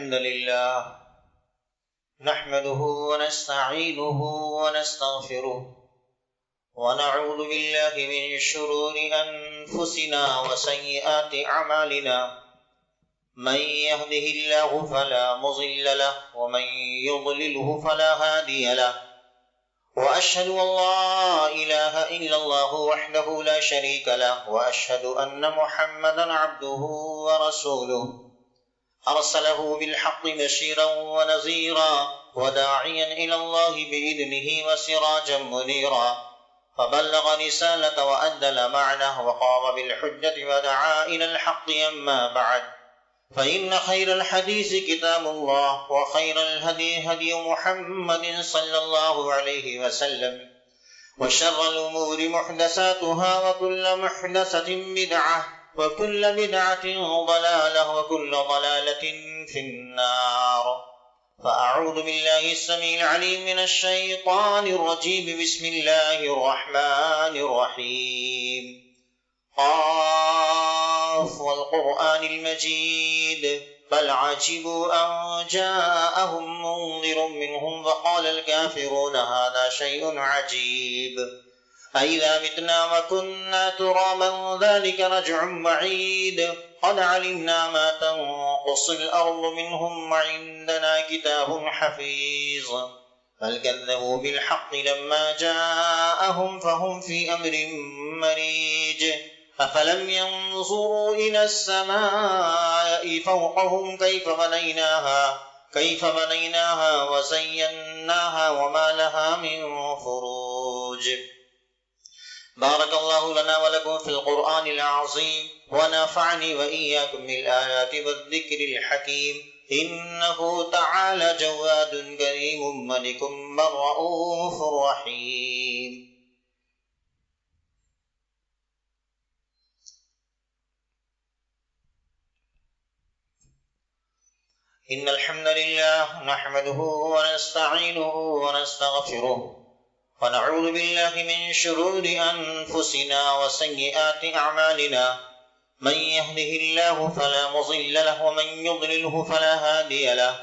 الحمد لله نحمده ونستعينه ونستغفره ونعوذ بالله من شرور أنفسنا وسيئات أعمالنا من يهده الله فلا مضل له ومن يضلله فلا هادي له وأشهد أن لا إله إلا الله وحده لا شريك له وأشهد أن محمدا عبده ورسوله أرسله بالحق بشيرا ونذيرا وداعيا إلى الله بإذنه وسراجا منيرا فبلغ رسالة وأدى الأمانة وقام بالحجة ودعا إلى الحق. أما بعد فإن خير الحديث كتاب الله وخير الهدي هدي محمد صلى الله عليه وسلم وشر الأمور محدثاتها وكل محدثة بدعة وكل بدعة ضلالة وكل ضلالة في النار. فأعوذ بالله السميع العليم من الشيطان الرجيم. بسم الله الرحمن الرحيم. قاف والقرآن المجيد بل عجبوا أن جاءهم منذر منهم وقال الكافرون هذا شيء عجيب أإذا متنا وكنا ترابا ذلك رجع بعيد قد علمنا ما تنقص الأرض منهم وعندنا كتاب حفيظ بل كذبوا بالحق لما جاءهم فهم في أمر مريج أفلم ينظروا إلى السماء فوقهم كيف بنيناها وزيناها وما لها من فروج. بارك الله لنا ولكم في القرآن العظيم ونفعني وإياكم بالآيات والذكر الحكيم إنه تعالى جواد كريم ملك رؤوف رحيم. إن الحمد لله نحمده ونستعينه ونستغفره ونعوذ بالله من شرور أنفسنا وسيئات أعمالنا من يهده الله فلا مضل له ومن يضلله فلا هادي له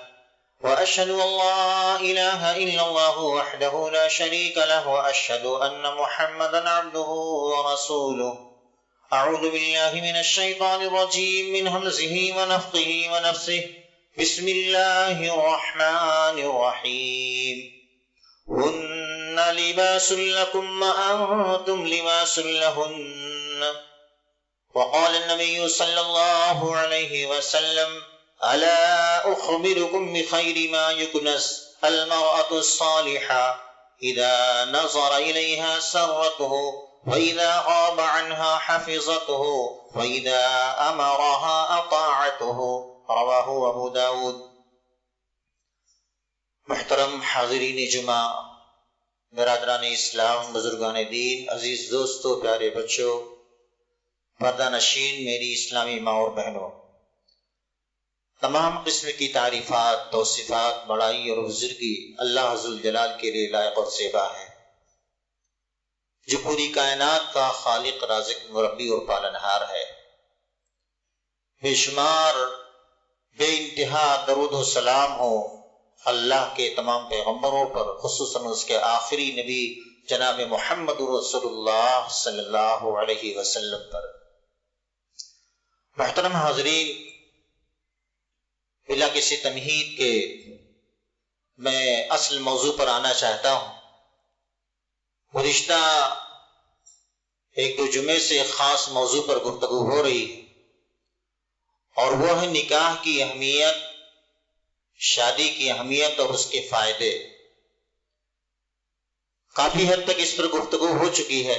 وأشهد أن لا إله إلا الله وحده لا شريك له وأشهد أن محمدا عبده ورسوله. أعوذ بالله من الشيطان الرجيم من همزه ونفخه ونفثه. بسم الله الرحمن الرحيم. هن لباس لكم وأنتم لباس لهن. وقال النبي صلى الله عليه وسلم ألا أخبركم بخير ما يكنس المرأة الصالحة إذا نظر إليها سرته وإذا غاب عنها حفظته وإذا أمرها أطاعته. رواہ ابو داود. محترم حاضرین جمعہ، برادران اسلام، بزرگان دین، عزیز دوستو، پیارے بچوں، پردہ نشین میری اسلامی ماں اور بہنوں، تمام قسم کی تعریفات، توصیفات، بڑائی اور بزرگی اللہ ذوالجلال کے لیے لائق اور زیبا ہے، جو پوری کائنات کا خالق، رازق، مربی اور پالنہار ہے. بے شمار بے انتہا درود و سلام ہو اللہ کے تمام پیغمبروں پر، خصوصاً اس کے آخری نبی جناب محمد رسول اللہ صلی اللہ علیہ وسلم پر. محترم حاضرین، بلا کسی تمہید کے میں اصل موضوع پر آنا چاہتا ہوں. گزشتہ ایک دو جمعے سے ایک خاص موضوع پر گفتگو ہو رہی ہے، اور وہ ہے نکاح کی اہمیت، شادی کی اہمیت اور اس کے فائدے. کافی حد تک اس پر گفتگو ہو چکی ہے.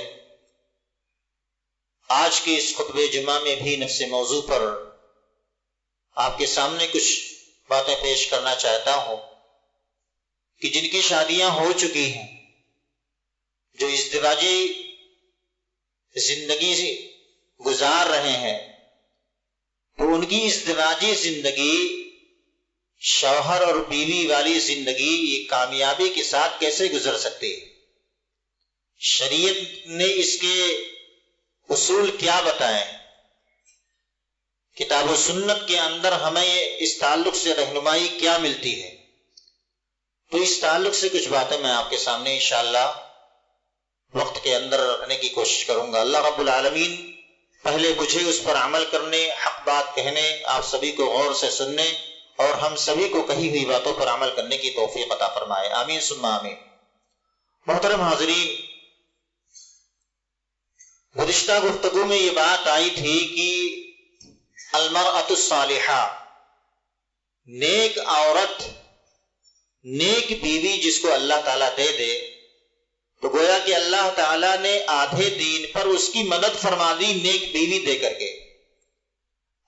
آج کے اس خطبہ جمعہ میں بھی نفس موضوع پر آپ کے سامنے کچھ باتیں پیش کرنا چاہتا ہوں کہ جن کی شادیاں ہو چکی ہیں، جو ازدواجی زندگی گزار رہے ہیں، تو ان کی ازدواجی زندگی، شوہر اور بیوی والی زندگی، یہ کامیابی کے ساتھ کیسے گزر سکتی ہے؟ شریعت نے اس کے اصول کیا بتائیں کتاب و سنت کے اندر ہمیں اس تعلق سے رہنمائی کیا ملتی ہے؟ تو اس تعلق سے کچھ باتیں میں آپ کے سامنے انشاءاللہ وقت کے اندر رکھنے کی کوشش کروں گا۔ اللہ رب العالمین پہلے مجھے اس پر عمل کرنے، حق بات کہنے، آپ سبھی کو غور سے سننے اور ہم سبھی کو کہی ہوئی باتوں پر عمل کرنے کی توفیق عطا فرمائے، آمین ثم آمین۔ محترم حاضرین، گزشتہ گفتگو میں یہ بات آئی تھی کہ المرأۃ الصالحہ، نیک عورت، نیک بیوی جس کو اللہ تعالیٰ دے دے تو گویا کہ اللہ تعالیٰ نے آدھے دین پر اس کی مدد فرما دی نیک بیوی دے کر کے۔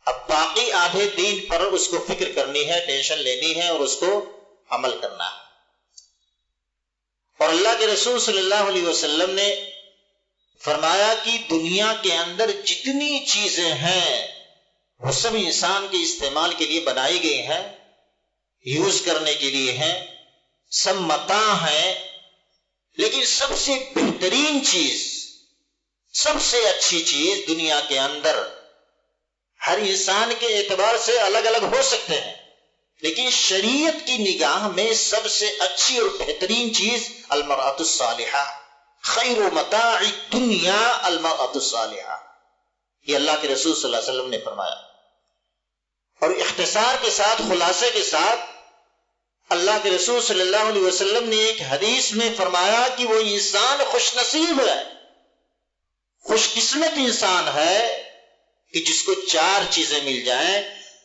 اب باقی آدھے دین پر اس کو فکر کرنی ہے، ٹینشن لینی ہے اور اس کو عمل کرنا ہے۔ اور اللہ کے رسول صلی اللہ علیہ وسلم نے فرمایا کہ دنیا کے اندر جتنی چیزیں ہیں وہ سب انسان کے استعمال کے لیے بنائی گئی ہیں، یوز کرنے کے لیے ہیں، سب متاع ہیں، لیکن سب سے بہترین چیز، سب سے اچھی چیز دنیا کے اندر ہر انسان کے اعتبار سے الگ الگ ہو سکتے ہیں، لیکن شریعت کی نگاہ میں سب سے اچھی اور بہترین چیز المرأۃ الصالحہ، خیر متاع الدنیا المرأۃ الصالحہ، یہ اللہ کے رسول صلی اللہ علیہ وسلم نے فرمایا۔ اور اختصار کے ساتھ، خلاصے کے ساتھ، اللہ کے رسول صلی اللہ علیہ وسلم نے ایک حدیث میں فرمایا کہ وہ انسان خوش نصیب ہے، خوش قسمت انسان ہے کہ جس کو چار چیزیں مل جائیں۔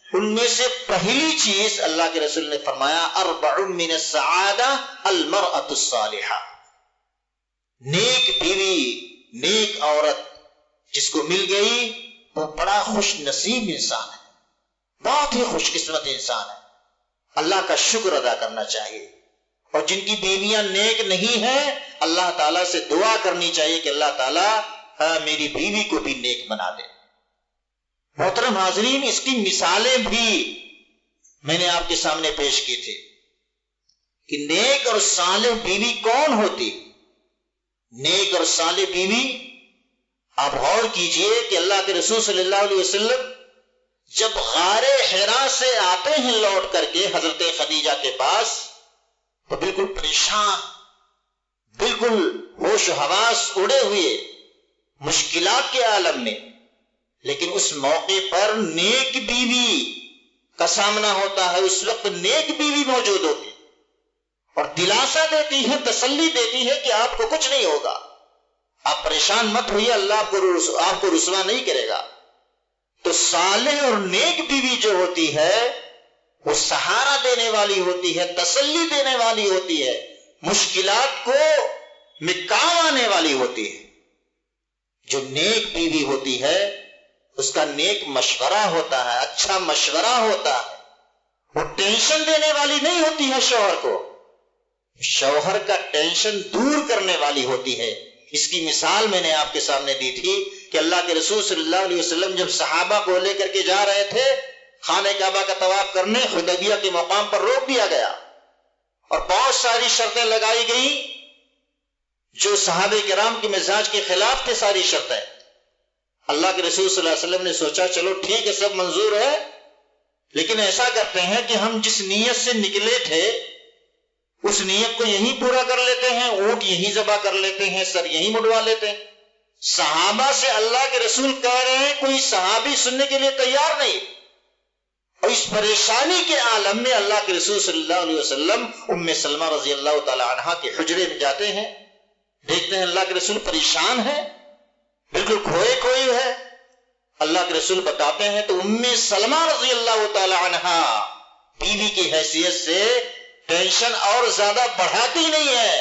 ان میں سے پہلی چیز اللہ کے رسول نے فرمایا اربع من السعادہ المرأۃ الصالحہ، نیک بیوی، نیک عورت جس کو مل گئی وہ بڑا خوش نصیب انسان ہے، بہت ہی خوش قسمت انسان ہے۔ اللہ کا شکر ادا کرنا چاہیے، اور جن کی بیویاں نیک نہیں ہیں اللہ تعالیٰ سے دعا کرنی چاہیے کہ اللہ تعالیٰ میری بیوی کو بھی نیک بنا دے۔ محترم حاضرین، اس کی مثالیں بھی میں نے آپ کے سامنے پیش کی تھی کہ نیک اور صالح بیوی کون ہوتی۔ نیک اور صالح بیوی، آپ غور کیجئے کہ اللہ کے رسول صلی اللہ علیہ وسلم جب غار حرا سے آتے ہیں لوٹ کر کے حضرت خدیجہ کے پاس تو بالکل پریشان، بالکل ہوش و حواس اڑے ہوئے، مشکلات کے عالم میں، لیکن اس موقع پر نیک بیوی کا سامنا ہوتا ہے۔ اس وقت نیک بیوی موجود ہوتی اور دلاسا دیتی ہے، تسلی دیتی ہے کہ آپ کو کچھ نہیں ہوگا، آپ پریشان مت ہوئیے، اللہ آپ کو رسوا نہیں کرے گا۔ تو صالح اور نیک بیوی جو ہوتی ہے وہ سہارا دینے والی ہوتی ہے، تسلی دینے والی ہوتی ہے، مشکلات کو مٹا آنے والی ہوتی ہے۔ جو نیک بیوی ہوتی ہے اس کا نیک مشورہ ہوتا ہے، اچھا مشورہ ہوتا ہے، وہ ٹینشن دینے والی نہیں ہوتی ہے شوہر کو، شوہر کا ٹینشن دور کرنے والی ہوتی ہے۔ اس کی مثال میں نے آپ کے سامنے دی تھی کہ اللہ کے رسول صلی اللہ علیہ وسلم جب صحابہ کو لے کر کے جا رہے تھے خانہ کعبہ کا طواف کرنے، حدیبیہ کے مقام پر روک دیا گیا اور بہت ساری شرطیں لگائی گئی جو صحابہ کرام کے مزاج کے خلاف تھے، ساری شرطیں۔ اللہ کے رسول صلی اللہ علیہ وسلم نے سوچا چلو ٹھیک ہے، سب منظور ہے، لیکن ایسا کرتے ہیں کہ ہم جس نیت سے نکلے تھے اس نیت کو یہیں پورا کر لیتے ہیں، اونٹ یہیں ذبح کر لیتے ہیں، سر یہیں مڈوا لیتے ہیں۔ صحابہ سے اللہ کے رسول کہہ رہے ہیں، کوئی صحابی سننے کے لیے تیار نہیں، اور اس پریشانی کے عالم میں اللہ کے رسول صلی اللہ علیہ وسلم ام سلمہ رضی اللہ تعالی عنہا کے حجرے میں جاتے ہیں، دیکھتے ہیں اللہ کے رسول پریشان ہے، بالکل کھوئے ہے۔ اللہ کے رسول بتاتے ہیں تو ام سلمہ رضی اللہ تعالی عنہا بیوی کی حیثیت سے ٹینشن اور زیادہ بڑھاتی نہیں ہے،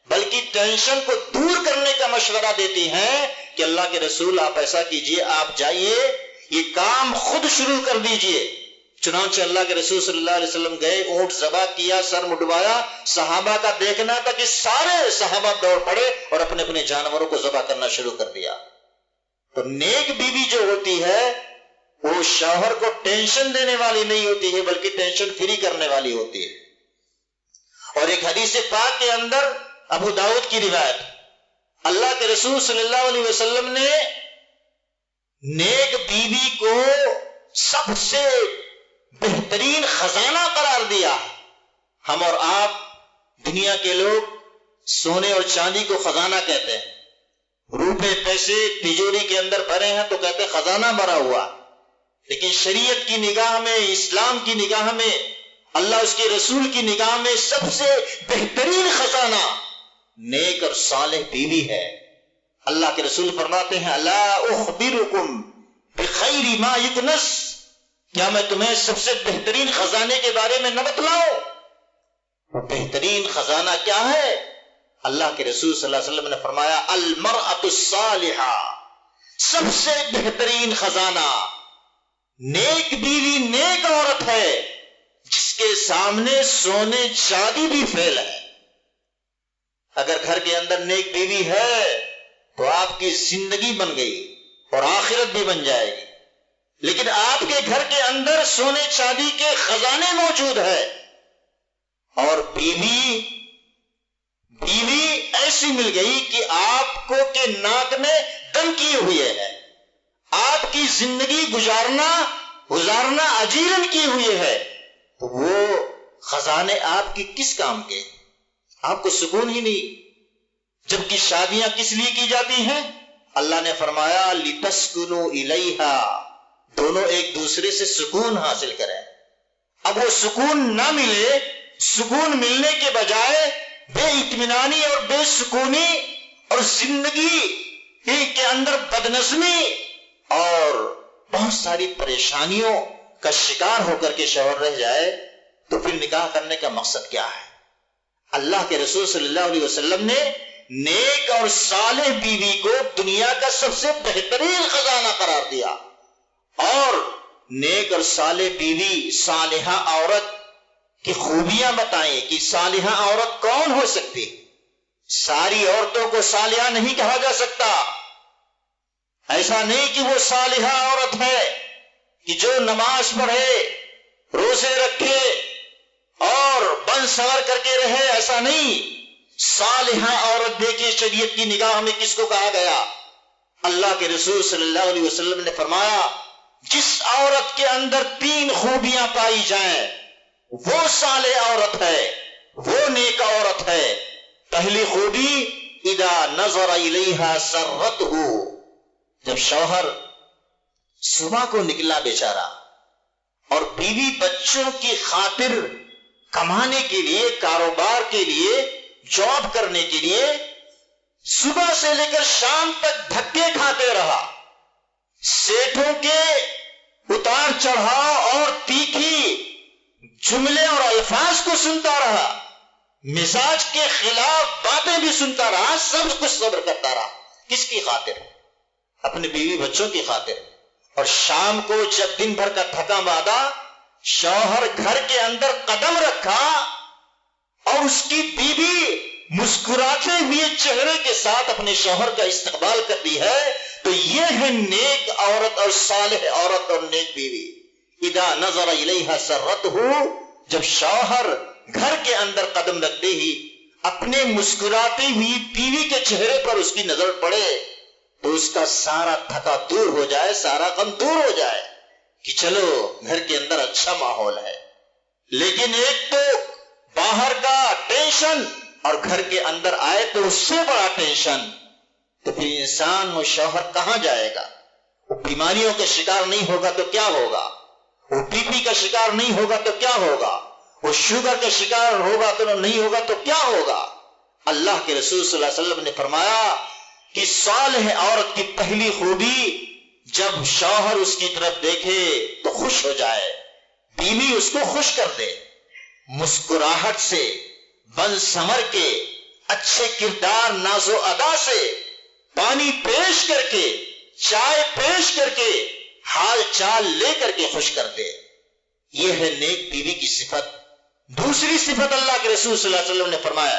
بلکہ ٹینشن کو دور کرنے کا مشورہ دیتی ہیں کہ اللہ کے رسول آپ ایسا کیجئے، آپ جائیے، یہ کام خود شروع کر دیجئے۔ چنانچہ اللہ کے رسول صلی اللہ علیہ وسلم گئے، اونٹ ذبح کیا، سر مڈوایا، صحابہ کا دیکھنا تھا کہ سارے صحابہ دوڑ پڑے اور اپنے اپنے جانوروں کو ذبح کرنا شروع کر دیا۔ تو نیک بیوی جو ہوتی ہے وہ شوہر کو ٹینشن دینے والی نہیں ہوتی ہے بلکہ ٹینشن فری کرنے والی ہوتی ہے۔ اور ایک حدیث پاک کے اندر ابو داؤد کی روایت، اللہ کے رسول صلی اللہ علیہ وسلم نے نیک بیوی کو سب سے بہترین خزانہ قرار دیا ہے۔ ہم اور آپ دنیا کے لوگ سونے اور چاندی کو خزانہ کہتے ہیں، روپے پیسے تجوری کے اندر بھرے ہیں تو کہتے ہیں خزانہ بھرا ہوا، لیکن شریعت کی نگاہ میں، اسلام کی نگاہ میں، اللہ اس کے رسول کی نگاہ میں سب سے بہترین خزانہ نیک اور صالح بیوی ہے۔ اللہ کے رسول فرماتے ہیں الا اخبرکم بخیر ما یکنس، کیا میں تمہیں سب سے بہترین خزانے کے بارے میں نہ بتلاؤں؟ وہ بہترین خزانہ کیا ہے؟ اللہ کے رسول صلی اللہ علیہ وسلم نے فرمایا المرأة الصالحہ، سب سے بہترین خزانہ نیک بیوی، نیک عورت ہے جس کے سامنے سونے چاندی بھی فیل ہے۔ اگر گھر کے اندر نیک بیوی ہے تو آپ کی زندگی بن گئی اور آخرت بھی بن جائے گی، لیکن آپ کے گھر کے اندر سونے چاندی کے خزانے موجود ہے، اور بیوی ایسی مل گئی کہ آپ کو کے ناک میں دم کیے ہوئے ہے، آپ کی زندگی گزارنا اجیرن کی ہوئی ہے، تو وہ خزانے آپ کی کس کام کے؟ آپ کو سکون ہی نہیں۔ جبکہ شادیاں کس لیے کی جاتی ہیں؟ اللہ نے فرمایا لِتَسْكُنُوا إِلَيْهَا، دونوں ایک دوسرے سے سکون حاصل کریں۔ اب وہ سکون نہ ملے، سکون ملنے کے بجائے بے اطمینانی اور بے سکونی اور زندگی کے اندر بدنظمی اور بہت ساری پریشانیوں کا شکار ہو کر کے شوہر رہ جائے تو پھر نکاح کرنے کا مقصد کیا ہے؟ اللہ کے رسول صلی اللہ علیہ وسلم نے نیک اور صالح بیوی کو دنیا کا سب سے بہترین خزانہ قرار دیا، اور نیک اور صالح بیوی، صالحہ عورت کی خوبیاں بتائیں کہ صالحہ عورت کون ہو سکتی۔ ساری عورتوں کو صالحہ نہیں کہا جا سکتا، ایسا نہیں کہ وہ صالحہ عورت ہے کہ جو نماز پڑھے، روزے رکھے اور بن سنور کر کے رہے، ایسا نہیں۔ صالحہ عورت دیکھیے شریعت کی نگاہ میں کس کو کہا گیا؟ اللہ کے رسول صلی اللہ علیہ وسلم نے فرمایا جس عورت کے اندر 3 خوبیاں پائی جائیں وہ صالح عورت ہے، وہ نیک عورت ہے۔ پہلی خوبی اذا نظر الیہا سرتہ، جب شوہر صبح کو نکلا بیچارہ اور بیوی بچوں کی خاطر کمانے کے لیے، کاروبار کے لیے، جاب کرنے کے لیے صبح سے لے کر شام تک دھکے کھاتے رہا، سیٹھوں کے اتار چڑھاؤ اور تیکھی جملے اور الفاظ کو سنتا رہا، مزاج کے خلاف باتیں بھی سنتا رہا، سب کچھ صبر کرتا رہا، کس کی خاطر؟ اپنے بیوی بچوں کی خاطر۔ اور شام کو جب دن بھر کا تھکا مادہ شوہر گھر کے اندر قدم رکھا اور اس کی بیوی مسکراتے ہوئے چہرے کے ساتھ اپنے شوہر کا استقبال کرتی ہے، تو یہ ہے نیک عورت اور صالح عورت اور نیک بیوی۔ اذا نظر الیہا سرتہ، جب شوہر گھر کے اندر قدم رکھتے ہی اپنے مسکراتی ہوئی بیوی کے چہرے پر اس کی نظر پڑے تو اس کا سارا تھکا دور ہو جائے، سارا غم دور ہو جائے کہ چلو گھر کے اندر اچھا ماحول ہے۔ لیکن ایک تو باہر کا ٹینشن اور گھر کے اندر آئے تو اس سے بڑا ٹینشن، تو پھر انسان و شوہر کہاں جائے گا؟ وہ بیماریوں کا شکار نہیں ہوگا تو کیا ہوگا؟ وہ بی پی کا شکار نہیں ہوگا تو کیا ہوگا؟ وہ شوگر کا شکار ہوگا تو نہیں ہوگا تو کیا ہوگا؟ اللہ کے رسول صلی اللہ علیہ وسلم نے فرمایا کہ صالح عورت کی پہلی خوبی جب شوہر اس کی طرف دیکھے تو خوش ہو جائے، بیوی اس کو خوش کر دے، مسکراہٹ سے، بن سمر کے، اچھے کردار، ناز و ادا سے، پانی پیش کر کے، چائے پیش کر کے، حال چال لے کر کے خوش کر دے۔ یہ ہے نیک بیوی کی صفت۔ دوسری صفت اللہ کے رسول صلی اللہ علیہ وسلم نے فرمایا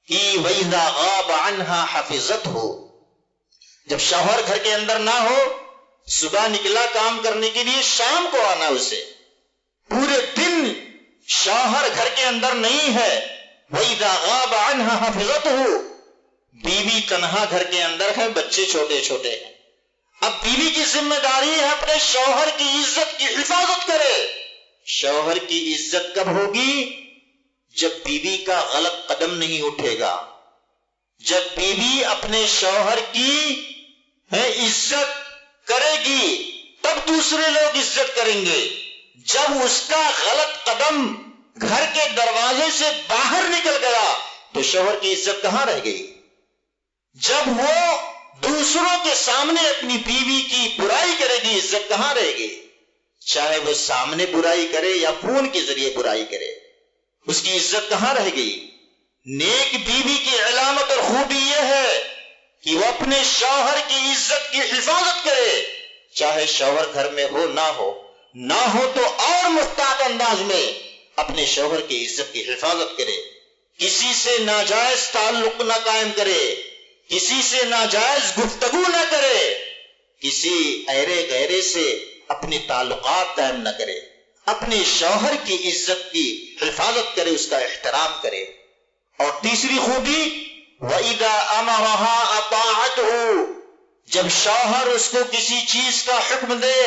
کہ وَإِذَا غَابَ عَنْهَا حَفِظَتْهُ، جب شوہر گھر کے اندر نہ ہو، صبح نکلا کام کرنے کے لیے، شام کو آنا اسے، پورے دن شوہر گھر کے اندر نہیں ہے، وَإِذَا غَابَ عَنْهَا حَفِظَتْهُ، بیوی تنہا گھر کے اندر ہے، بچے چھوٹے چھوٹے ہیں، اب بیوی کی ذمہ داری ہے اپنے شوہر کی عزت کی حفاظت کرے. شوہر کی عزت کب ہوگی؟ جب بیوی کا غلط قدم نہیں اٹھے گا. جب بیوی اپنے شوہر کی عزت کرے گی تب دوسرے لوگ عزت کریں گے. جب اس کا غلط قدم گھر کے دروازے سے باہر نکل گیا تو شوہر کی عزت کہاں رہ گئی؟ جب وہ دوسروں کے سامنے اپنی بیوی کی برائی کرے گی عزت کہاں رہے گی؟ چاہے وہ سامنے برائی کرے یا فون کے ذریعے برائی کرے، اس کی عزت کہاں رہ گئی؟ نیک بیوی کی علامت اور خوبی یہ ہے کہ وہ اپنے شوہر کی عزت کی حفاظت کرے، چاہے شوہر گھر میں ہو نہ ہو تو اور محتاط انداز میں اپنے شوہر کی عزت کی حفاظت کرے. کسی سے ناجائز تعلق نہ قائم کرے، کسی سے ناجائز گفتگو نہ کرے، کسی ایرے غیرے سے اپنے تعلقات قائم نہ کرے، اپنے شوہر کی عزت کی حفاظت کرے، اس کا احترام کرے. اور تیسری خوبی وَإِذَا أَمَرَهَا أَطَاعَتْهُ، جب شوہر اس کو کسی چیز کا حکم دے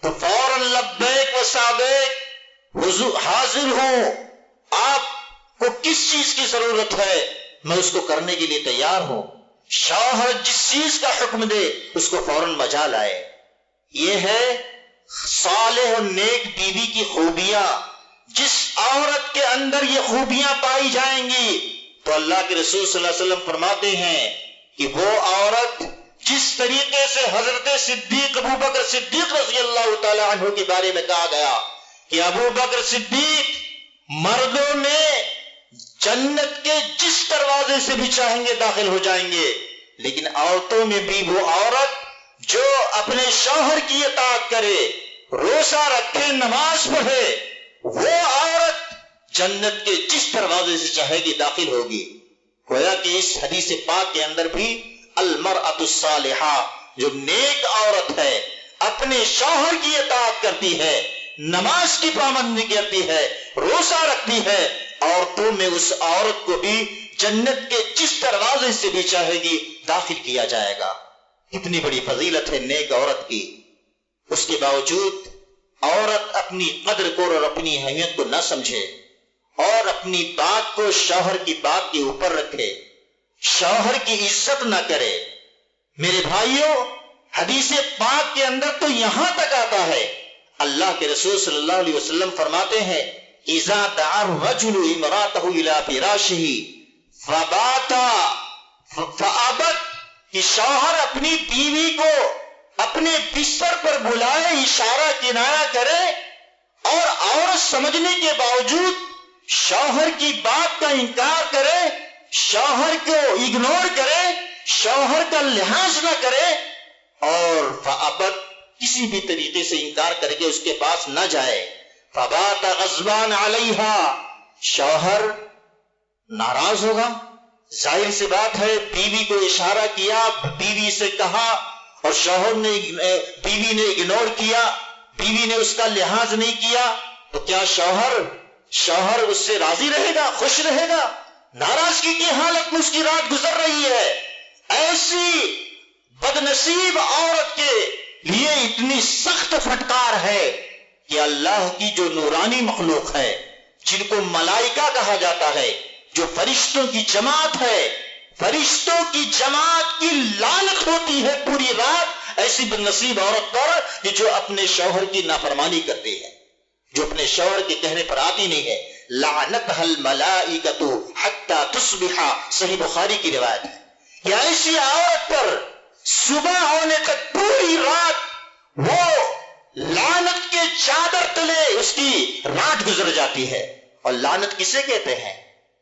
تو فوراً لبیک و سعدیک، حاضر ہوں، آپ کو کس چیز کی ضرورت ہے میں اس کو کرنے کے لیے تیار ہوں. شوہر جس چیز کا حکم دے اس کو فوراً مجال آئے. یہ ہے صالح و نیک بیوی کی خوبیاں. جس عورت کے اندر یہ خوبیاں پائی جائیں گی تو اللہ کے رسول صلی اللہ علیہ وسلم فرماتے ہیں کہ وہ عورت جس طریقے سے حضرت صدیق ابو بکر صدیق رضی اللہ تعالی عنہ کے بارے میں کہا گیا کہ ابو بکر صدیق مردوں میں جنت کے جس دروازے سے بھی چاہیں گے داخل ہو جائیں گے، لیکن عورتوں میں بھی وہ عورت جو اپنے شوہر کی اطاعت کرے، روزہ رکھے، نماز پڑھے، وہ عورت جنت کے جس دروازے سے چاہے گی داخل ہوگی. گویا کہ اس حدیث پاک کے اندر بھی المرأۃ الصالحہ، جو نیک عورت ہے، اپنے شوہر کی اطاعت کرتی ہے، نماز کی پابندی کرتی ہے، روزہ رکھتی ہے، عورتوں میں اس عورت کو بھی جنت کے جس دروازے سے بھی چاہے گی داخل کیا جائے گا. کتنی بڑی فضیلت ہے نیک عورت کی. اس کے باوجود عورت اپنی قدر کو اور اپنی اہمیت کو نہ سمجھے اور اپنی بات کو شوہر کی بات کے اوپر رکھے، شوہر کی عزت نہ کرے. میرے بھائیوں، حدیث پاک کے اندر تو یہاں تک آتا ہے، اللہ کے رسول صلی اللہ علیہ وسلم فرماتے ہیں اذا دعا الرجل امرأته الى فراشه فبات فابت، کہ شوہر اپنی بیوی کو اپنے بستر پر بلائے، اشارہ کنایا کرے، اور عورت سمجھنے کے باوجود شوہر کی بات کا انکار کرے، شوہر کو اگنور کرے، شوہر کا لحاظ نہ کرے، اور فابت، کسی بھی طریقے سے انکار کر کے اس کے پاس نہ جائے. فبات غضبان علیہا، شوہر ناراض ہوگا. ظاہر سی بات ہے، بیوی کو اشارہ کیا، بیوی سے کہا اور شوہر نے بیوی نے اگنور کیا، بیوی نے اس کا لحاظ نہیں کیا، تو کیا شوہر اس سے راضی رہے گا، خوش رہے گا؟ ناراضگی کی حالت میں اس کی رات گزر رہی ہے. ایسی بدنصیب عورت کے لیے اتنی سخت پھٹکار ہے کہ اللہ کی جو نورانی مخلوق ہے، جن کو ملائکہ کہا جاتا ہے، جو فرشتوں کی جماعت ہے، فرشتوں کی جماعت کی لعنت ہوتی ہے پوری رات ایسی بدنصیب عورت پر کہ جو اپنے شوہر کی نافرمانی کرتی ہے، جو اپنے شوہر کے کہنے پر آتی نہیں ہے. لعنتها الملائکۃ حتی تصبح، صحیح بخاری کی روایت ہے کہ ایسی عورت پر صبح ہونے تک پوری رات وہ لعنت کے چادر تلے اس کی رات گزر جاتی ہے. اور لعنت کسے کہتے ہیں؟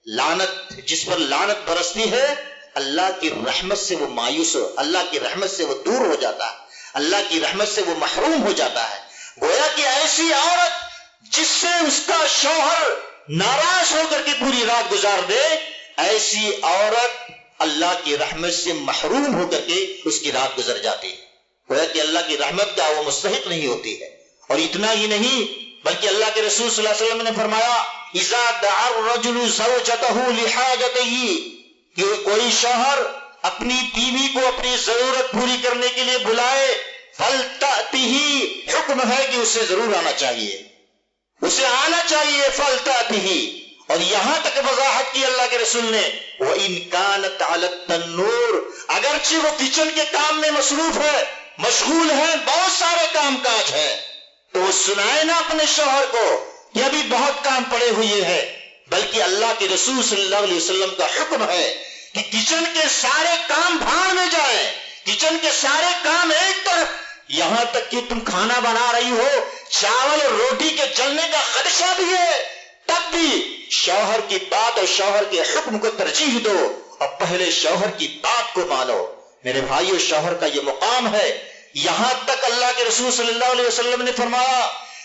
لعنت، جس پر لعنت برستی ہے، اللہ کی رحمت سے وہ مایوس ہو، اللہ کی رحمت سے وہ دور ہو جاتا ہے، اللہ کی رحمت سے وہ محروم ہو جاتا ہے. گویا کہ ایسی عورت جس سے اس کا شوہر ناراض ہو کر کے پوری رات گزار دے، ایسی عورت اللہ کی رحمت سے محروم ہو کر کے اس کی رات گزر جاتی ہے. گویا کہ اللہ کی رحمت کا وہ مستحق نہیں ہوتی ہے. اور اتنا ہی نہیں بلکہ اللہ کے رسول صلی اللہ علیہ وسلم نے فرمایا اذا دعا الرجل زوجته لحاجته، کہ کوئی شوہر اپنی بیوی کو اپنی ضرورت پوری کرنے کے لیے بلائے، فَلْتَأْتِهِ حکم ہے کہ اسے ضرور آنا چاہیے، اسے آنا چاہیے، فَلْتَأْتِهِ۔ اور یہاں تک وضاحت کی اللہ کے رسول نے، وَإِنْ كَانَتْ عَلَى التَّنُّورِ، اگرچہ وہ کچن کے کام میں مصروف ہے، مشغول ہے، بہت سارے کام کاج ہے، تو وہ سنائے نا اپنے شوہر کو کہ ابھی بہت کام پڑے ہوئے ہیں۔ بلکہ اللہ کے رسول صلی اللہ علیہ وسلم کا حکم ہے کہ کچن کے سارے کام بھاڑ میں جائیں، کچن کے سارے کام ایک طرف، یہاں تک کہ تم کھانا بنا رہی ہو، چاول اور روٹی کے جلنے کا خدشہ بھی ہے، تب بھی شوہر کی بات اور شوہر کے حکم کو ترجیح دو اور پہلے شوہر کی بات کو مانو۔ میرے بھائیو، شوہر کا یہ مقام ہے۔ یہاں تک اللہ کے رسول صلی اللہ علیہ وسلم نے فرمایا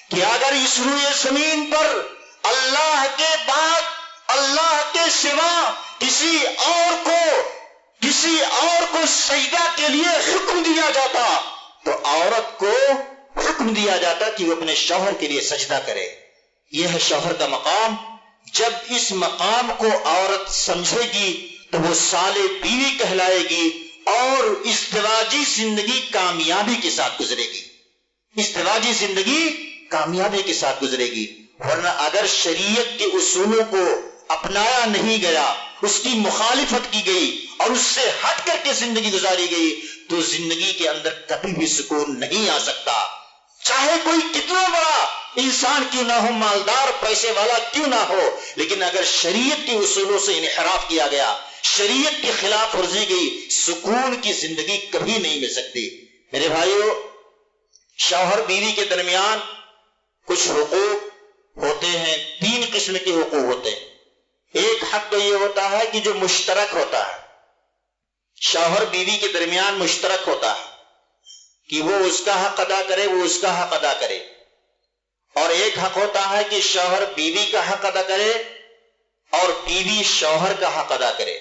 کہ اگر اس روئے زمین پر اللہ کے بعد، اللہ کے سوا کسی اور کو سجدہ کے لیے حکم دیا جاتا تو عورت کو حکم دیا جاتا کہ وہ اپنے شوہر کے لیے سجدہ کرے۔ یہ ہے شوہر کا مقام۔ جب اس مقام کو عورت سمجھے گی تو وہ صالح بیوی کہلائے گی اور ازدواجی زندگی کامیابی کے ساتھ گزرے گی، ازدواجی زندگی کامیابی کے ساتھ گزرے گی۔ ورنہ اگر شریعت کے اصولوں کو اپنایا نہیں گیا، اس کی مخالفت کی گئی اور اس سے ہٹ کر کے زندگی گزاری گئی تو زندگی کے اندر کبھی بھی سکون نہیں آ سکتا، چاہے کوئی کتنا بڑا انسان کیوں نہ ہو، مالدار پیسے والا کیوں نہ ہو، لیکن اگر شریعت کے اصولوں سے انحراف کیا گیا، شریعت کی خلاف ورزی گئی، سکون کی زندگی کبھی نہیں مل سکتی۔ میرے بھائیو، شوہر بیوی کے درمیان کچھ حقوق ہوتے ہیں، 3 قسم کے حقوق ہوتے ہیں۔ ایک حق تو یہ ہوتا ہے کہ جو مشترک ہوتا ہے، شوہر بیوی کے درمیان مشترک ہوتا ہے کہ وہ اس کا حق ادا کرے، وہ اس کا حق ادا کرے۔ اور ایک حق ہوتا ہے کہ شوہر بیوی کا حق ادا کرے اور بیوی شوہر کا حق ادا کرے۔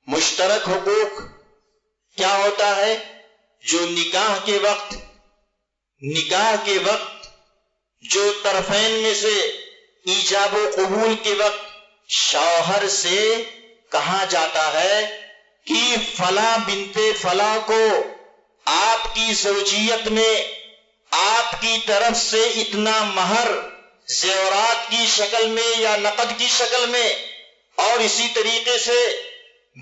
مشترک حقوق کیا ہوتا ہے؟ جو نکاح کے وقت جو طرفین میں سے ایجاب و قبول کے وقت شوہر سے کہا جاتا ہے کہ فلاں بنت فلاں کو آپ کی زوجیت میں آپ کی طرف سے اتنا مہر زیورات کی شکل میں یا نقد کی شکل میں، اور اسی طریقے سے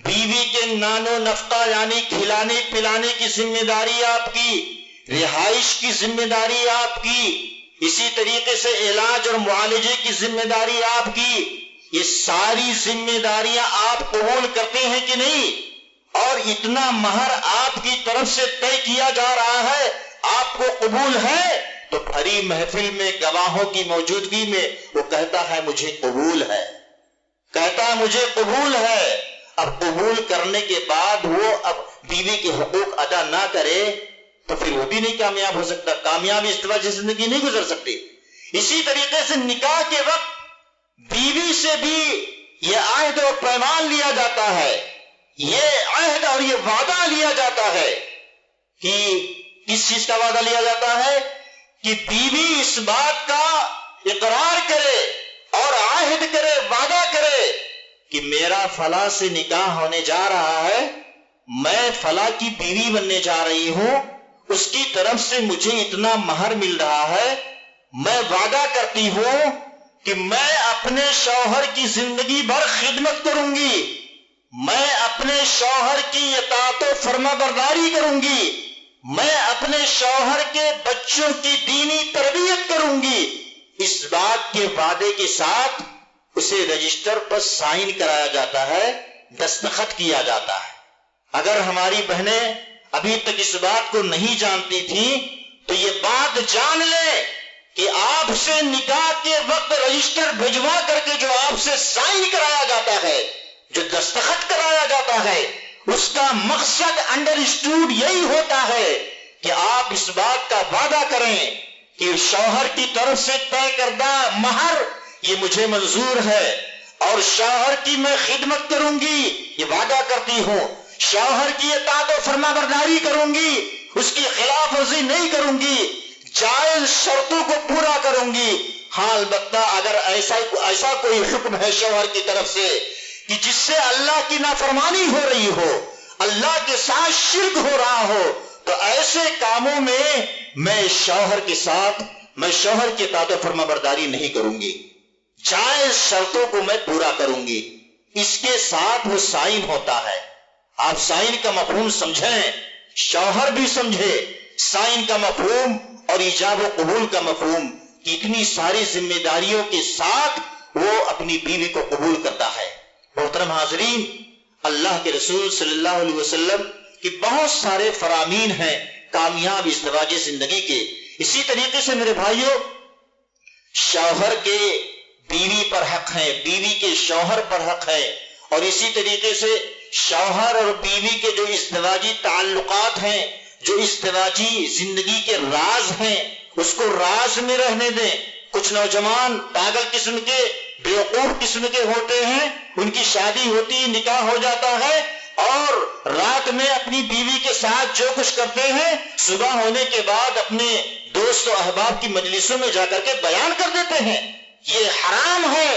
بیوی کے نان و نفقہ یعنی کھلانے پلانے کی ذمہ داری آپ کی، رہائش کی ذمہ داری آپ کی، اسی طریقے سے علاج اور معالجے کی ذمہ داری آپ کی۔ یہ ساری ذمہ داریاں آپ قبول کرتے ہیں کہ نہیں؟ اور اتنا مہر آپ کی طرف سے طے کیا جا رہا ہے، آپ کو قبول ہے؟ تو بھری محفل میں گواہوں کی موجودگی میں وہ کہتا ہے مجھے قبول ہے، کہتا ہے مجھے قبول ہے۔ اب قبول کرنے کے بعد وہ اب بیوی کے حقوق ادا نہ کرے تو پھر وہ بھی نہیں کامیاب ہو سکتا، کامیابی ازدواجی زندگی نہیں گزر سکتی۔ اسی طریقے سے نکاح کے وقت بیوی سے بھی یہ عہد اور پیمان لیا جاتا ہے، یہ عہد اور یہ وعدہ لیا جاتا ہے کہ کس چیز کا وعدہ لیا جاتا ہے؟ کہ بیوی اس بات کا اقرار کرے اور عہد کرے، وعدہ کرے کہ میرا فلاں سے نکاح ہونے جا رہا ہے، میں فلاں کی بیوی بننے جا رہی ہوں، اس کی طرف سے مجھے اتنا مہر مل رہا ہے، میں وعدہ کرتی ہوں کہ میں اپنے شوہر کی زندگی بھر خدمت کروں گی، میں اپنے شوہر کی اطاعت و فرما برداری کروں گی، میں اپنے شوہر کے بچوں کی دینی تربیت کروں گی۔ اس بات کے وعدے کے ساتھ اسے رجسٹر پر سائن کرایا جاتا ہے، دستخط کیا جاتا ہے۔ اگر ہماری بہنیں ابھی تک اس بات کو نہیں جانتی تھیں تو یہ بات جان لیں کہ آپ سے نکاح کے وقت رجسٹر بھجوا کر کے جو آپ سے سائن کرایا جاتا ہے، جو دستخط کرایا جاتا ہے، اس کا مقصد انڈرسٹوڈ یہی ہوتا ہے کہ آپ اس بات کا وعدہ کریں کہ شوہر کی طرف سے طے کردہ مہر یہ مجھے منظور ہے اور شوہر کی میں خدمت کروں گی، یہ وعدہ کرتی ہوں، شوہر کی اطاعت و فرما برداری کروں گی، اس کی خلاف ورزی نہیں کروں گی، جائز شرطوں کو پورا کروں گی۔ ہاں البتہ اگر ایسا کوئی حکم ہے شوہر کی طرف سے کہ جس سے اللہ کی نافرمانی ہو رہی ہو، اللہ کے ساتھ شرک ہو رہا ہو تو ایسے کاموں میں شوہر کی اطاعت و فرما برداری نہیں کروں گی، جائز شرطوں کو میں پورا کروں گی۔ اس کے ساتھ وہ سائن ہوتا ہے۔ آپ سائن کا مفہوم سمجھیں، شوہر بھی سمجھے سائن کا مفہوم اور ایجاب و قبول کا مفہوم، کہ اتنی ساری ذمہ داریوں کے ساتھ وہ اپنی بیوی کو قبول کرتا ہے۔ محترم حاضرین، اللہ کے رسول صلی اللہ علیہ وسلم کی بہت سارے فرامین ہیں کامیاب ازدواجی زندگی کے۔ اسی طریقے سے میرے بھائیوں، شوہر کے بیوی پر حق ہے، بیوی کے شوہر پر حق ہے، اور اسی طریقے سے شوہر اور بیوی کے جو ازدواجی تعلقات ہیں، جو ازدواجی زندگی کے راز ہیں، اس کو راز میں رہنے دیں۔ کچھ نوجوان پاگل قسم کے، بیوقوف قسم کے ہوتے ہیں، ان کی شادی ہوتی، نکاح ہو جاتا ہے، اور رات میں اپنی بیوی کے ساتھ جو کچھ کرتے ہیں صبح ہونے کے بعد اپنے دوست و احباب کی مجلسوں میں جا کر کے بیان کر دیتے ہیں۔ یہ حرام ہے،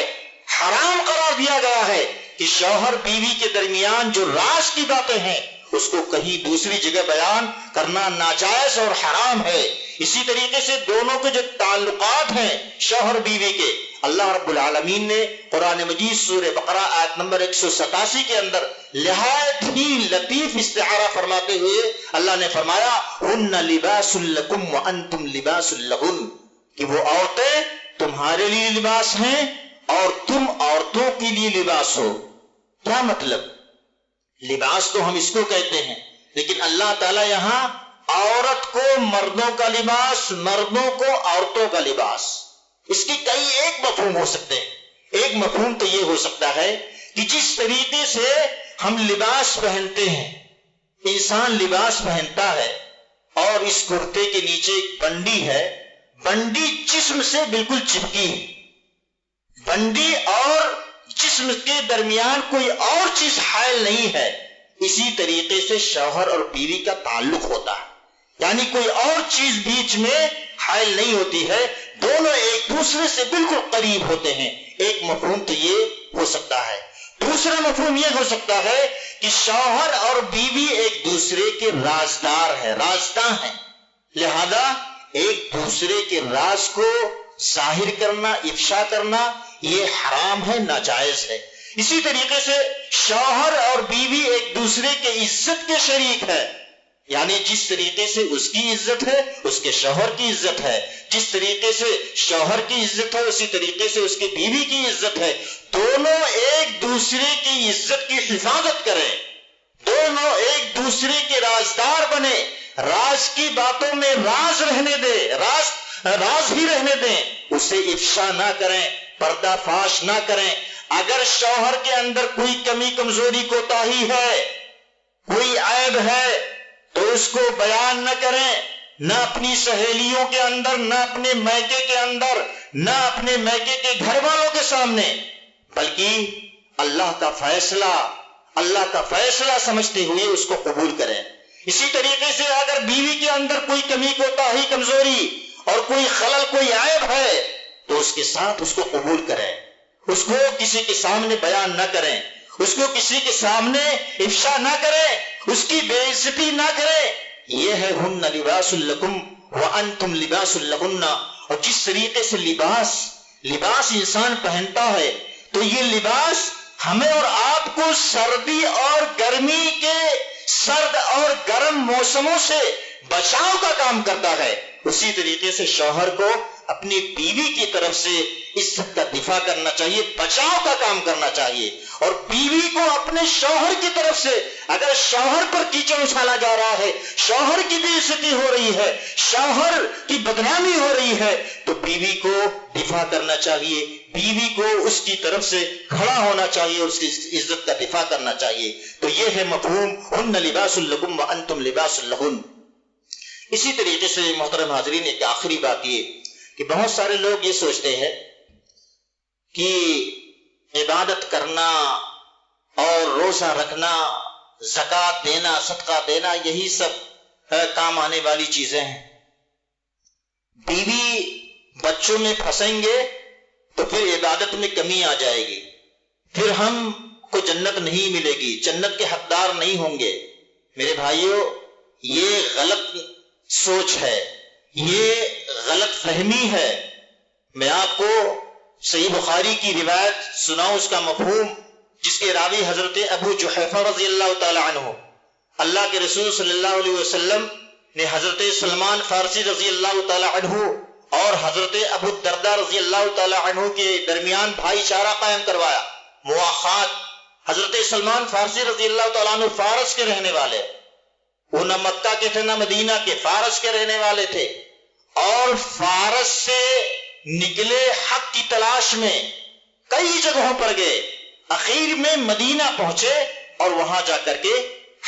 حرام قرار دیا گیا ہے کہ شوہر بیوی کے درمیان جو راز کی باتیں ہیں اس کو کہیں دوسری جگہ بیان کرنا ناجائز اور حرام ہے۔ اسی طریقے سے دونوں کے جو تعلقات ہیں شوہر بیوی کے، اللہ رب العالمین نے قرآن مجید سورہ بقرہ آیت نمبر 187 کے اندر نہایت ہی لطیف استعارہ فرماتے ہوئے اللہ نے فرمایا ہن لباس لکم وانتم لباس لہن، کہ وہ عورتیں تمہارے لیے لباس ہیں اور تم عورتوں کے لیے لباس ہو۔ کیا مطلب؟ لباس تو ہم اس کو کہتے ہیں، لیکن اللہ تعالیٰ یہاں عورت کو مردوں کا لباس، مردوں کو عورتوں کا لباس، اس کی کئی ایک مفہوم ہو سکتے ہیں۔ ایک مفہوم تو یہ ہو سکتا ہے کہ جس طریقے سے ہم لباس پہنتے ہیں، انسان لباس پہنتا ہے اور اس کرتے کے نیچے ایک بنڈی ہے، بنڈی جسم سے بالکل چپکی ہے، بنڈی اور جسم کے درمیان کوئی اور چیز حائل نہیں ہے۔ اسی طریقے سے شوہر اور بیوی کا تعلق ہوتا ہے، یعنی کوئی اور چیز بیچ میں حائل نہیں ہوتی ہے، دونوں ایک دوسرے سے بالکل قریب ہوتے ہیں۔ ایک مفہوم تو یہ ہو سکتا ہے۔ دوسرا مفہوم یہ ہو سکتا ہے کہ شوہر اور بیوی ایک دوسرے کے رازدار ہیں، رازداں ہیں، لہذا ایک دوسرے کے راز کو ظاہر کرنا، افشا کرنا یہ حرام ہے، ناجائز ہے۔ اسی طریقے سے شوہر اور بیوی ایک دوسرے کے عزت کے شریک ہے، یعنی جس طریقے سے اس کی عزت ہے اس کے شوہر کی عزت ہے، جس طریقے سے شوہر کی عزت ہے اسی طریقے سے اس کی بیوی کی عزت ہے۔ دونوں ایک دوسرے کی عزت کی حفاظت کریں، دونوں ایک دوسرے کے رازدار بنے، راز کی باتوں میں راز رہنے دیں، راز ہی رہنے دیں، اسے افشا نہ کریں، پردہ فاش نہ کریں۔ اگر شوہر کے اندر کوئی کمی کمزوری کوتاہی ہے، کوئی عیب ہے، تو اس کو بیان نہ کریں، نہ اپنی سہیلیوں کے اندر، نہ اپنے میکے کے اندر، نہ اپنے میکے کے گھر والوں کے سامنے، بلکہ اللہ کا فیصلہ سمجھتے ہوئے اس کو قبول کریں۔ اسی طریقے سے اگر بیوی کے اندر کوئی کمی کوتاہی کمزوری اور کوئی خلل، کوئی عیب ہے، تو اس کے ساتھ اس کو قبول کریں، اس کو کسی کے سامنے بیان نہ کریں، اس کو کسی کے سامنے افشا نہ کریں، اس کی بے عزتی نہ کریں۔ یہ ہے ہن لباس لکم وانتم لباس لہن۔ اور جس طریقے سے لباس انسان پہنتا ہے تو یہ لباس ہمیں اور آپ کو سردی اور گرمی کے سرد اور گرم موسموں سے بچاؤ کا کام کرتا ہے۔ اسی طریقے سے شوہر کو اپنی بیوی کی طرف سے عزت کا دفاع کرنا چاہیے، بچاؤ کا کام کرنا چاہیے، اور بیوی کو اپنے شوہر کی طرف سے اگر شوہر پر کیچڑ اچھالا جا رہا ہے، شوہر کی بے عزتی ہو رہی ہے، شوہر کی بدنامی ہو رہی ہے، تو بیوی کو دفاع کرنا چاہیے، بیوی کو اس کی طرف سے کھڑا ہونا چاہیے، اس کی عزت کا دفاع کرنا چاہیے۔ تو یہ ہے مفہوم ہن لباس لکم وانتم لباس لہن۔ اسی طریقے سے محترم حاضرین، ایک آخری بات یہ کہ بہت سارے لوگ یہ سوچتے ہیں کہ عبادت کرنا اور روزہ رکھنا، زکوٰۃ دینا، صدقہ دینا، یہی سب کام آنے والی چیزیں ہیں۔ بیوی بچوں میں پھنسیں گے تو پھر عبادت میں کمی آ جائے گی، پھر ہم کو جنت نہیں ملے گی، جنت کے حقدار نہیں ہوں گے۔ میرے بھائیوں، یہ غلط سوچ ہے، یہ غلط فہمی ہے۔ میں آپ کو صحیح بخاری کی روایت سناؤں، اس کا مفہوم، جس کے راوی حضرت ابو جحیفہ رضی اللہ تعالی عنہ، اللہ کے رسول صلی اللہ علیہ وسلم نے حضرت سلمان فارسی رضی اللہ تعالی عنہ اور حضرت ابو الدرداء رضی اللہ تعالی عنہ کے درمیان بھائی چارہ قائم کروایا، مواخات۔ حضرت سلمان فارسی رضی اللہ تعالیٰ عنہ فارس کے رہنے والے، وہ نہ مکہ کے تھے نہ مدینہ کے، فارس کے رہنے والے تھے، اور فارس سے نکلے حق کی تلاش میں کئی جگہوں پر گئے، اخیر میں مدینہ پہنچے اور وہاں جا کر کے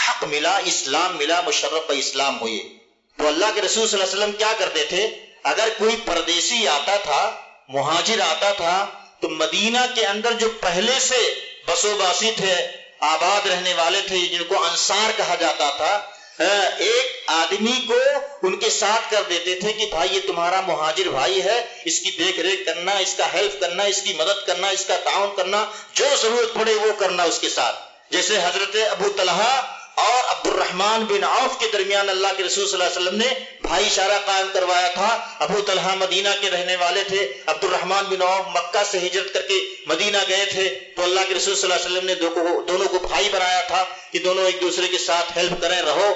حق ملا، اسلام ملا، مشرف اسلام ہوئے۔ تو اللہ کے رسول صلی اللہ علیہ وسلم کیا کرتے تھے، اگر کوئی پردیسی آتا تھا، مہاجر آتا تھا، تو مدینہ کے اندر جو پہلے سے بسو باسی تھے، آباد رہنے والے تھے، جن کو انصار کہا جاتا تھا، ایک آدمی کو ان کے ساتھ کر دیتے تھے کہ بھائی یہ تمہارا مہاجر بھائی ہے، اس کی دیکھ ریکھ کرنا، اس کا ہیلپ کرنا، اس کی مدد کرنا، اس کا تعاون کرنا، جو ضرورت پڑے وہ کرنا اس کے ساتھ۔ جیسے حضرت ابو طلحہ اور عبد الرحمن بن عوف کے درمیان اللہ کے رسول صلی اللہ علیہ وسلم نے بھائی چارہ قائم کروایا تھا۔ ابو طلحہ مدینہ کے رہنے والے تھے، عبد الرحمن بن عوف مکہ سے ہجرت کر کے مدینہ گئے تھے، تو اللہ کے رسول صلی اللہ علیہ وسلم نے دونوں کو بھائی بنایا تھا کہ دونوں ایک دوسرے کے ساتھ ہیلپ کریں، رہو۔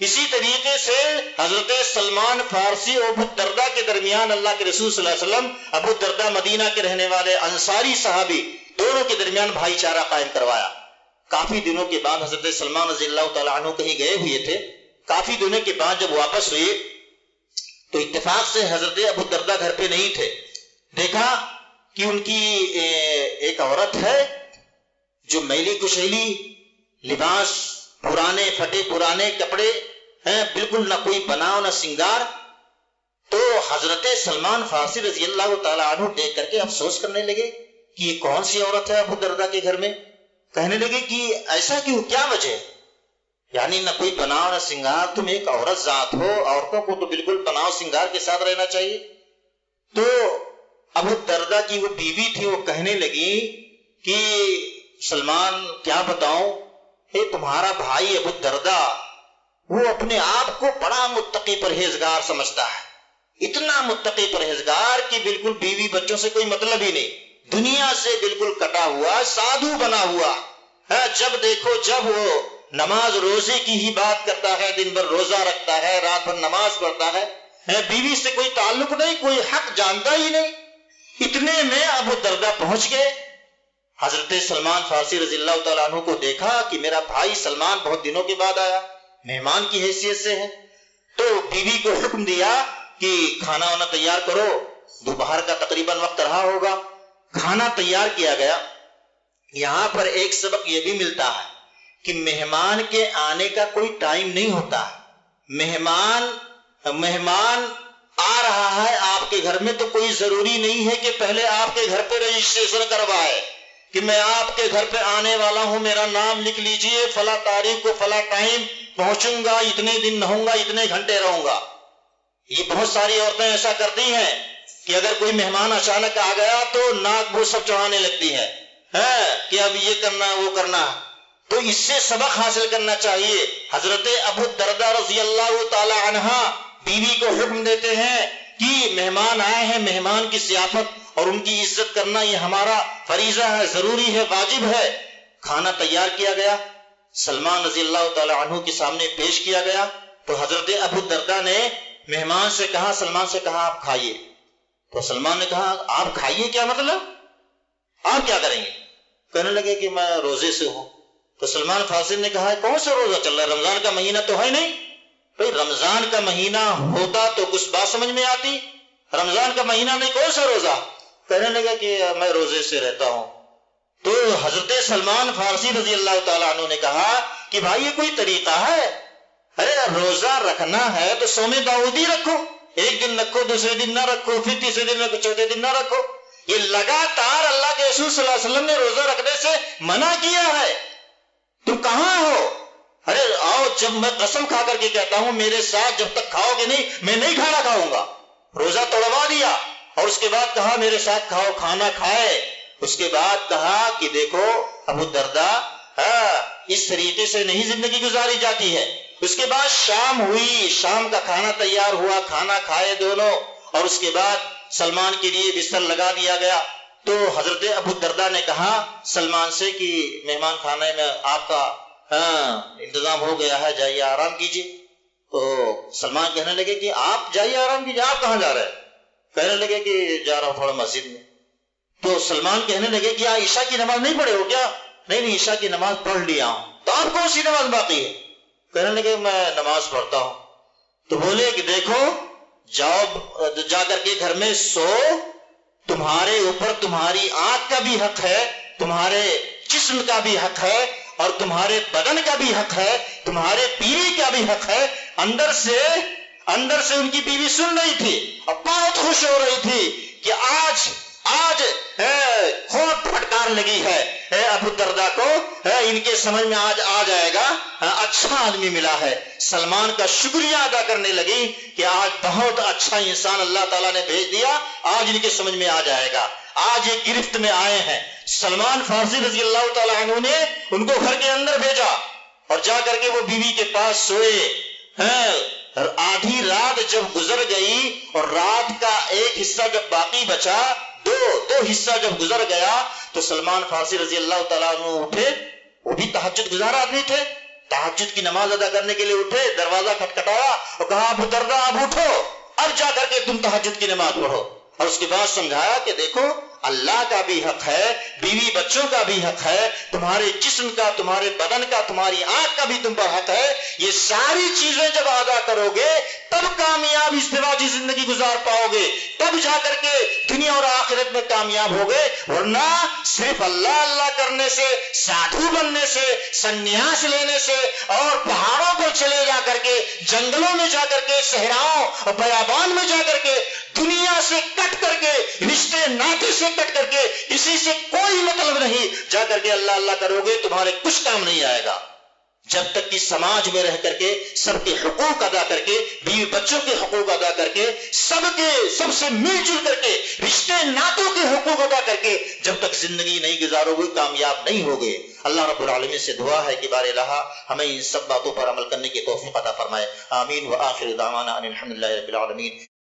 اسی طریقے سے حضرت سلمان فارسی اور ابو الدرداء کے درمیان اللہ کے رسول صلی اللہ علیہ وسلم، ابو الدرداء مدینہ کے رہنے والے انصاری صحابی، دونوں کے درمیان بھائی چارہ قائم کروایا۔ کافی دنوں کے بعد حضرت سلمان رضی اللہ تعالیٰ عنہ کہیں گئے ہوئے تھے، کافی دنوں کے بعد جب واپس ہوئے تو اتفاق سے حضرت ابو الدرداء گھر پہ نہیں تھے۔ دیکھا کہ ان کی ایک عورت ہے جو میلی کچیلی لباس، پرانے پھٹے پرانے کپڑے ہیں، بالکل نہ کوئی بناؤ نہ سنگار۔ تو حضرت سلمان فارسی رضی اللہ تعالیٰ عنہ دیکھ کر کے افسوس کرنے لگے کہ یہ کون سی عورت ہے ابو الدرداء کے گھر میں۔ کہنے لگے کہ ایسا کیوں، کیا وجہ ہے، یعنی نہ کوئی بناؤ نہ سنگار، تم ایک عورت ذات ہو، عورتوں کو تو بالکل بناؤ سنگار کے ساتھ رہنا چاہیے۔ تو ابو الدرداء کی وہ بیوی تھی، وہ کہنے لگی کہ سلمان کیا بتاؤں، تمہارا بھائی ابو الدرداء وہ اپنے آپ کو بڑا متقی پرہیزگار سمجھتا ہے، اتنا متقی پرہیزگار کہ بالکل بیوی بچوں سے کوئی مطلب ہی نہیں، دنیا سے بالکل کٹا ہوا، سادھو بنا ہوا ہے۔ جب دیکھو جب وہ نماز روزے کی ہی بات کرتا ہے، دن بھر روزہ رکھتا ہے، رات بھر نماز پڑھتا ہے، بیوی سے کوئی تعلق نہیں، کوئی حق جانتا ہی نہیں۔ اتنے میں ابو الدرداء پہنچ گئے، حضرت سلمان فارسی رضی اللہ تعالیٰ عنہ کو دیکھا کہ میرا بھائی سلمان بہت دنوں کے بعد آیا، مہمان کی حیثیت سے ہے، تو بیوی کو حکم دیا کہ کھانا وانا تیار کرو، دوپہر کا تقریباً وقت رہا ہوگا۔ کھانا تیار کیا گیا۔ یہاں پر ایک سبق یہ بھی ملتا ہے کہ مہمان کے آنے کا کوئی ٹائم نہیں ہوتا ہے۔ مہمان آ رہا ہے آپ کے گھر میں تو کوئی ضروری نہیں ہے کہ پہلے آپ کے گھر پہ رجسٹریشن کروائے کہ میں آپ کے گھر پہ آنے والا ہوں، میرا نام لکھ لیجئے، فلاں تاریخ کو فلاں ٹائم پہنچوں گا، اتنے دن رہوں گا، اتنے گھنٹے رہوں گا۔ یہ بہت ساری عورتیں ایسا کرتی ہیں کہ اگر کوئی مہمان اچانک آ گیا تو ناک وہ سب چڑھانے لگتی ہے کہ اب یہ کرنا وہ کرنا۔ تو اس سے سبق حاصل کرنا چاہیے۔ حضرت ابو الدرداء رضی اللہ تعالی عنہ بیوی کو حکم دیتے ہیں کہ مہمان آئے ہیں، مہمان کی ضیافت اور ان کی عزت کرنا یہ ہمارا فریضہ ہے، ضروری ہے، واجب ہے۔ کھانا تیار کیا گیا، سلمان رضی اللہ تعالی عنہ کے سامنے پیش کیا گیا، تو حضرت ابو الدرداء نے مہمان سے کہا، سلمان سے کہا آپ کھائیے۔ تو سلمان نے کہا آپ کھائیے کیا مطلب، آپ کیا کریں گے؟ کہنے لگے کہ میں روزے سے ہوں۔ تو سلمان فارسی نے کہا کون سا روزہ چل رہا ہے، رمضان کا مہینہ تو ہے نہیں؟ بھئی رمضان کا مہینہ ہوتا تو کچھ بات سمجھ میں آتی، رمضان کا مہینہ نہیں، کون سا روزہ؟ کہنے لگا کہ میں روزے سے رہتا ہوں۔ تو حضرت سلمان فارسی رضی اللہ تعالیٰ عنہ نے کہا کہ بھائی یہ کوئی طریقہ ہے، ارے روزہ رکھنا ہے تو صوم داؤدی رکھو، ایک دن رکھو، دوسرے دن نہ رکھو، پھر تیسرے دن رکھو، چوتھے دن نہ رکھو۔ یہ لگاتار اللہ کے رسول صلی اللہ علیہ وسلم نے روزہ رکھنے سے منع کیا ہے، تم کہاں ہو؟ ارے آؤ، جب میں قسم کھا کر کے کہتا ہوں میرے ساتھ جب تک کھاؤ گے نہیں میں نہیں کھانا کھاؤں گا۔ روزہ توڑوا دیا اور اس کے بعد کہا میرے ساتھ کھاؤ، کھانا کھائے۔ اس کے بعد کہا کہ دیکھو ابو الدرداء، اس طریقے سے نہیں زندگی گزاری جاتی ہے۔ اس کے بعد شام ہوئی، شام کا کھانا تیار ہوا، کھانا کھائے دونوں، اور اس کے بعد سلمان کے لیے بستر لگا دیا گیا۔ تو حضرت ابو الدرداء نے کہا سلمان سے کہ مہمان خانے میں آپ کا انتظام ہو گیا ہے، جائیے آرام کیجیے۔ تو سلمان کہنے لگے کہ آپ جائیے آرام کیجیے، آپ کہاں جا رہے ہیں؟ کہنے لگے کہ جا رہا ہوں تھوڑا مسجد میں۔ تو سلمان کہنے لگے کہ آپ عشاء کی نماز نہیں پڑھے ہو کیا؟ نہیں عشاء کی نماز پڑھ لیا ہوں۔ تو آپ کون سی نماز باقی ہے؟ کہنے لگے میں نماز پڑھتا ہوں۔ تو بولے کہ دیکھو جاؤ جا کر کے گھر میں سو، تمہارے اوپر تمہاری آنکھ کا بھی حق ہے، تمہارے جسم کا بھی حق ہے، اور تمہارے بدن کا بھی حق ہے، تمہارے بیوی کا بھی حق ہے۔ اندر سے ان کی بیوی سن رہی تھی اور بہت خوش ہو رہی تھی کہ آج خوب پھٹکار لگی ہے ابو الدرداء کو، ان کے سمجھ میں آج آ جائے گا اچھا آدمی ملا ہے۔ سلمان کا شکریہ ادا کرنے لگی کہ آج بہت اچھا انسان اللہ تعالیٰ نے بھیج دیا، آج ان کے سمجھ میں آ جائے گا، آج یہ گرفت میں آئے ہیں۔ سلمان فارسی رضی اللہ تعالیٰ عنہ نے ان کو گھر کے اندر بھیجا اور جا کر کے وہ بیوی کے پاس سوئے۔ آدھی رات جب گزر گئی اور رات کا ایک حصہ جب باقی بچا، دو حصہ جب گزر گیا، تو سلمان فارسی رضی اللہ تعالیٰ عنہ اٹھے، وہ بھی تہجد گزار آدمی تھے، تہجد کی نماز ادا کرنے کے لیے اٹھے، دروازہ کھٹکھٹایا اور کہا ابو الدرداء اب اٹھو، اب جا کر کے تم تہجد کی نماز پڑھو۔ اور اس کے بعد سمجھایا کہ دیکھو اللہ کا بھی حق ہے، بیوی بچوں کا بھی حق ہے، تمہارے جسم کا، تمہارے بدن کا، تمہاری آنکھ کا بھی تم پر حق ہے۔ یہ ساری چیزیں جب ادا کرو گے تب کامیاب ازدواجی زندگی گزار پاؤ گے، تب جا کر کے دنیا اور آخرت میں کامیاب ہوگے، ورنہ صرف اللہ اللہ کرنے سے، سادھو بننے سے، سنیاس لینے سے اور پہاڑوں پر چلے جا کر کے، جنگلوں میں جا کر کے، صحراؤں اور بیابان میں جا کر کے، دنیا سے کٹ کر کے، رشتے ناطے سے کٹ کر کے، کسی سے کوئی مطلب نہیں، جا کر کے اللہ اللہ کرو گے تمہارے کچھ کام نہیں آئے گا۔ جب تک کہ سماج میں رہ کر کے سب کے حقوق ادا کر کے، بیوی بچوں کے حقوق ادا کر کے، سب سے مل جل کر کے، رشتے ناطوں کے حقوق ادا کر کے جب تک زندگی نہیں گزارو گے کامیاب نہیں ہوگے۔ اللہ رب العالمین سے دعا ہے کہ بار الہ ہمیں ان سب باتوں پر عمل کرنے کی توفیق عطا فرمائے۔ آمین۔ وآخر دعوانا ان الحمد للہ رب العالمین۔